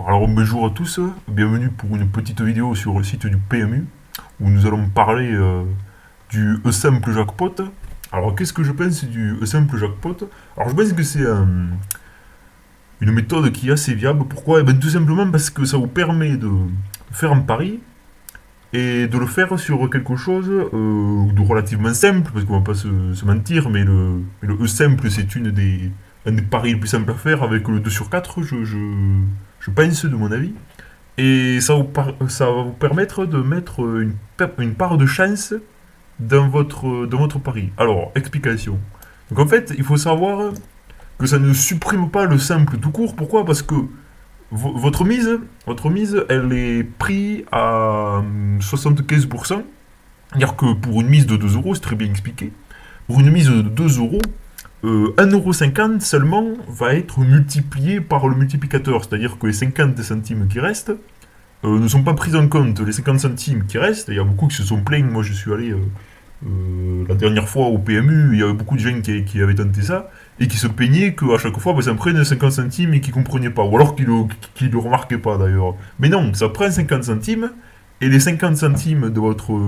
Alors bonjour à tous, bienvenue pour une petite vidéo sur le site du PMU où nous allons parler du E-Simple Jackpot. Alors qu'est-ce que je pense du E-Simple Jackpot? Alors je pense que c'est une méthode qui est assez viable. Pourquoi? Eh ben, tout simplement parce que ça vous permet de faire un pari et de le faire sur quelque chose de relativement simple, parce qu'on va pas se mentir, mais le E-Simple c'est un des paris les plus simples à faire avec le 2 sur 4, je pense de mon avis. Et ça va vous permettre de mettre une part de chance dans votre pari. Alors, explication. Donc en fait, il faut savoir que ça ne supprime pas le simple tout court. Pourquoi? Parce que votre mise, elle est prise à 75%. C'est-à-dire que pour une mise de 2 euros, c'est très bien expliqué. Pour une mise de 2 euros, 1,50€ seulement va être multiplié par le multiplicateur. C'est-à-dire que les 50 centimes qui restent ne sont pas pris en compte. Les 50 centimes qui restent, il y a beaucoup qui se sont plaints. Moi, je suis allé la dernière fois au PMU, il y avait beaucoup de gens qui avaient tenté ça et qui se plaignaient qu'à chaque fois, ça prenne 50 centimes et qu'ils ne comprenaient pas. Ou alors qu'ils ne le remarquaient pas d'ailleurs. Mais non, ça prend 50 centimes et les 50 centimes de votre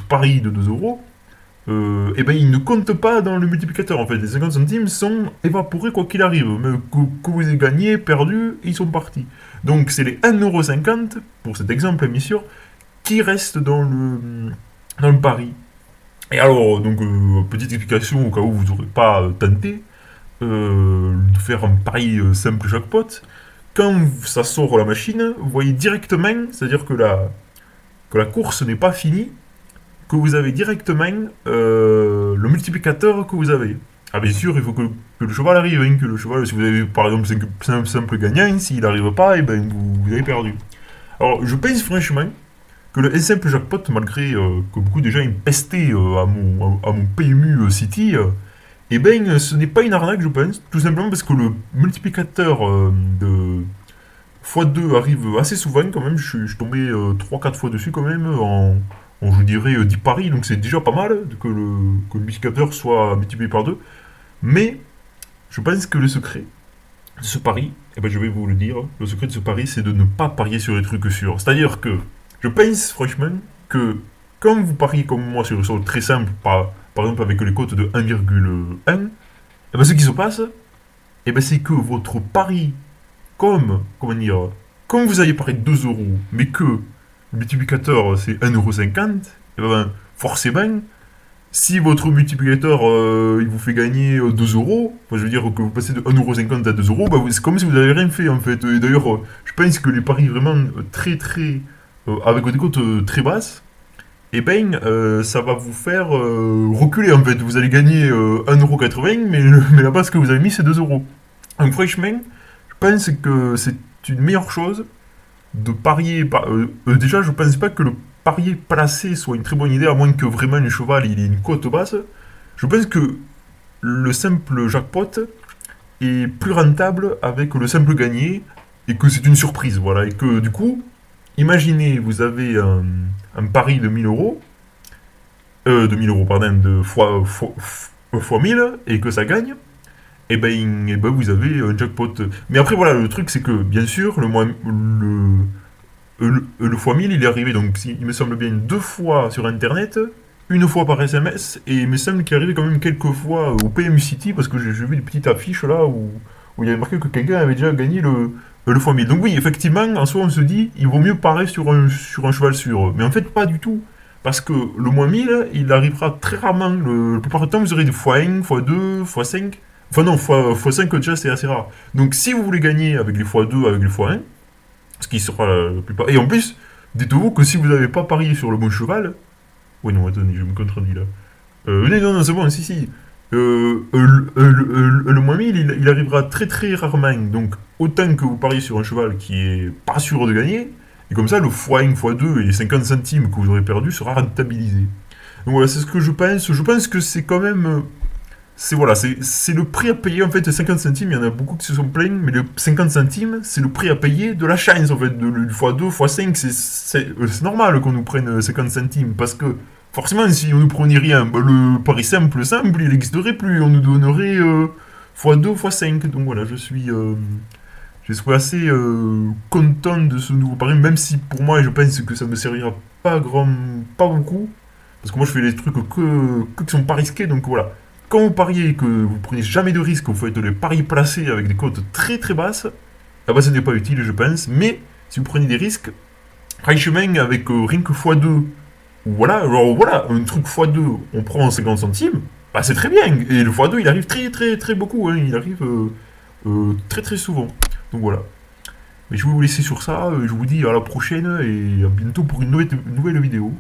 pari de 2 euros, et ben ils ne comptent pas dans le multiplicateur en fait. Les 50 centimes sont évaporés quoi qu'il arrive. Mais que vous ayez gagné, perdu, ils sont partis. Donc c'est les 1,50€, pour cet exemple bien sûr, qui restent dans le pari. Et alors, donc, petite explication au cas où vous n'aurez pas tenté de faire un pari simple jackpot. Quand ça sort la machine, vous voyez directement, c'est-à-dire que la course n'est pas finie, que vous avez directement le multiplicateur que vous avez. Ah bien sûr, il faut que le cheval arrive, hein, que le cheval, si vous avez par exemple 5 simple gagnant, s'il n'arrive pas, et ben vous avez perdu. Alors je pense franchement que le simple jackpot, malgré que beaucoup de gens aient pesté à mon PMU City, eh ben ce n'est pas une arnaque je pense, tout simplement parce que le multiplicateur de x2 arrive assez souvent quand même, je suis tombé 3-4 fois dessus quand même je dirais 10 paris, donc c'est déjà pas mal que le multiplicateur soit multiplié par 2. Mais je pense que le secret de ce pari, eh ben je vais vous le dire, le secret de ce pari c'est de ne pas parier sur les trucs sûrs. C'est-à-dire que je pense franchement que quand vous pariez comme moi sur des choses très simples, par exemple avec les cotes de 1,1, eh ben ce qui se passe, eh ben c'est que votre pari, comment dire, comme vous avez parié 2 euros, mais que le multiplicateur c'est 1,50€, et ben forcément, si votre multiplicateur il vous fait gagner 2 euros, enfin, je veux dire que vous passez de 1,50€ à 2 euros, bah, c'est comme si vous n'avez rien fait en fait. Et d'ailleurs, je pense que les paris vraiment très avec des cotes très basses, et ben ça va vous faire reculer en fait. Vous allez gagner 1,80€, mais la base que vous avez mis c'est 2 euros. Donc franchement, je pense que c'est une meilleure chose de parier. Déjà, je pense pas que le parier placé soit une très bonne idée, à moins que vraiment le cheval il ait une cote basse. Je pense que le simple jackpot est plus rentable avec le simple gagné et que c'est une surprise, voilà. Et que du coup, imaginez, vous avez un pari de 1000 euros, de 1000 euros, pardon, fois 1000 et que ça gagne, et ben vous avez un jackpot. Mais après, voilà, le truc c'est que, bien sûr, le fois 1000 il est arrivé, donc il me semble bien 2 fois sur internet, une fois par SMS, et il me semble qu'il est arrivé quand même quelques fois au PMU City, parce que j'ai vu une petite affiche là où il y avait marqué que quelqu'un avait déjà gagné le fois 1000. Donc oui, effectivement, en soi on se dit, il vaut mieux parier sur un cheval sûr. Mais en fait, pas du tout. Parce que le moins 1000 il arrivera très rarement. La plupart du temps, vous aurez des x1, x2, x5. Enfin non, x5 déjà c'est assez rare. Donc si vous voulez gagner avec les x2, avec les x1, ce qui sera la plupart. Et en plus, dites-vous que si vous n'avez pas parié sur le bon cheval. Oui, non, attendez, je me contredis là. Non, non, c'est bon, si, si. Le moins 1000 il arrivera très rarement. Donc, autant que vous pariez sur un cheval qui est pas sûr de gagner, et comme ça, le x1, x2 et les 50 centimes que vous aurez perdu sera rentabilisé. Donc voilà, c'est ce que je pense. Je pense que c'est quand même. C'est voilà, c'est le prix à payer en fait, 50 centimes, il y en a beaucoup qui se sont plaints, mais le 50 centimes, c'est le prix à payer de la chance en fait, du x2, x5, c'est normal qu'on nous prenne 50 centimes, parce que forcément, si on nous prenait rien, bah, le pari simple, il n'existerait plus, on nous donnerait x2, x5, donc voilà, J'ai trouvé assez content de ce nouveau pari, même si pour moi, je pense que ça ne me servira pas beaucoup. Parce que moi, je fais les trucs que qui sont pas risqués, donc voilà. Quand vous pariez et que vous prenez jamais de risque, vous faites les paris placés avec des cotes très très basses, ah bah, ce n'est pas utile, je pense. Mais si vous prenez des risques, franchement, avec rien que x2, voilà, genre voilà, un truc x2, on prend 50 centimes, bah c'est très bien. Et le x2, il arrive très très très beaucoup, hein, il arrive très très souvent. Donc voilà. Mais je vais vous laisser sur ça, je vous dis à la prochaine et à bientôt pour une nouvelle vidéo.